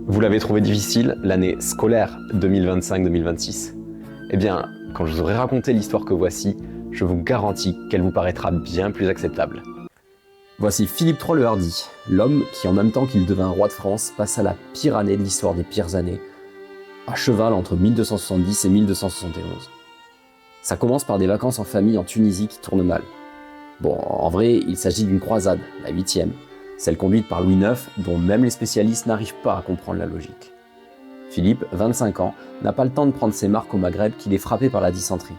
Vous l'avez trouvé difficile, l'année scolaire 2025-2026? Eh bien, quand je vous aurai raconté l'histoire que voici, je vous garantis qu'elle vous paraîtra bien plus acceptable. Voici Philippe III le Hardi, l'homme qui, en même temps qu'il devint roi de France, passa la pire année de l'histoire des pires années, à cheval entre 1270 et 1271. Ça commence par des vacances en famille en Tunisie qui tournent mal. Bon, en vrai, il s'agit d'une croisade, la 8e, celle conduite par Louis IX, dont même les spécialistes n'arrivent pas à comprendre la logique. Philippe, 25 ans, n'a pas le temps de prendre ses marques au Maghreb qu'il est frappé par la dysenterie.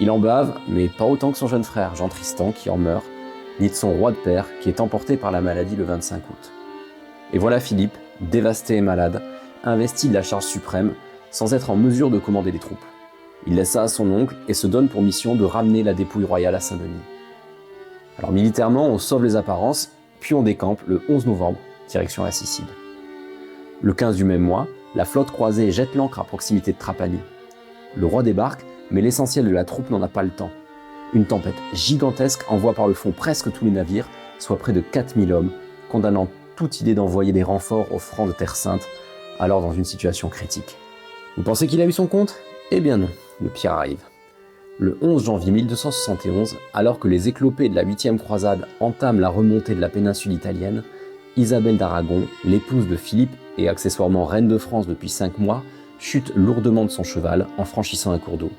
Il en bave, mais pas autant que son jeune frère, Jean Tristan, qui en meurt, ni de son roi de père, qui est emporté par la maladie le 25 août. Et voilà Philippe, dévasté et malade, investi de la charge suprême, sans être en mesure de commander les troupes. Il laisse ça à son oncle et se donne pour mission de ramener la dépouille royale à Saint-Denis. Alors militairement, on sauve les apparences, puis on décampe le 11 novembre, direction la Sicile. Le 15 du même mois, la flotte croisée jette l'ancre à proximité de Trapani. Le roi débarque, mais l'essentiel de la troupe n'en a pas le temps. Une tempête gigantesque envoie par le fond presque tous les navires, soit près de 4000 hommes, condamnant toute idée d'envoyer des renforts aux francs de Terre Sainte, alors dans une situation critique. Vous pensez qu'il a eu son compte? Eh bien non, le pire arrive. Le 11 janvier 1271, alors que les éclopés de la 8e croisade entament la remontée de la péninsule italienne, Isabelle d'Aragon, l'épouse de Philippe et accessoirement reine de France depuis 5 mois, chute lourdement de son cheval en franchissant un cours d'eau.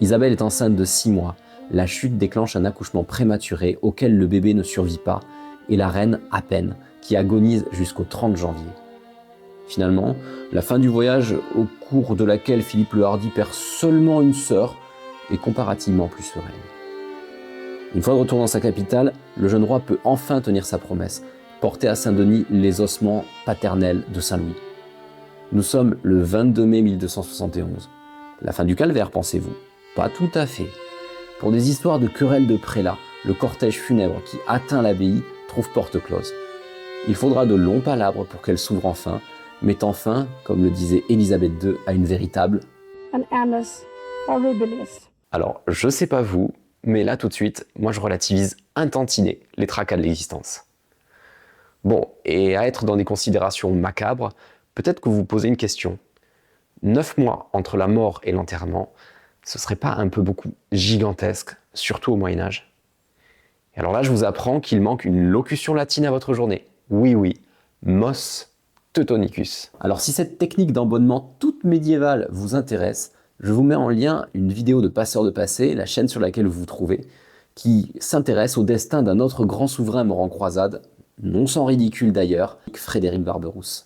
Isabelle est enceinte de 6 mois. La chute déclenche un accouchement prématuré auquel le bébé ne survit pas, et la reine à peine, qui agonise jusqu'au 30 janvier. Finalement, la fin du voyage, au cours de laquelle Philippe le Hardi perd seulement une sœur, est comparativement plus sereine. Une fois de retour dans sa capitale, le jeune roi peut enfin tenir sa promesse, porter à Saint-Denis les ossements paternels de Saint-Louis. Nous sommes le 22 mai 1271. La fin du calvaire, pensez-vous? Pas tout à fait. Pour des histoires de querelles de prélats, le cortège funèbre qui atteint l'abbaye trouve porte close. Il faudra de longs palabres pour qu'elle s'ouvre enfin, mettant fin, comme le disait Élisabeth II, à une véritable an annus horribilis. Alors, je sais pas vous, mais là tout de suite, moi je relativise un tantinet les tracas de l'existence. Bon, et à être dans des considérations macabres, peut-être que vous vous posez une question. 9 mois entre la mort et l'enterrement, ce serait pas un peu beaucoup gigantesque, surtout au Moyen-Âge? Et alors là, je vous apprends qu'il manque une locution latine à votre journée. Oui, mos teutonicus. Alors si cette technique d'embonnement toute médiévale vous intéresse, je vous mets en lien une vidéo de Passeurs de Passé, la chaîne sur laquelle vous vous trouvez, qui s'intéresse au destin d'un autre grand souverain mort en croisade, non sans ridicule d'ailleurs, Frédéric Barberousse.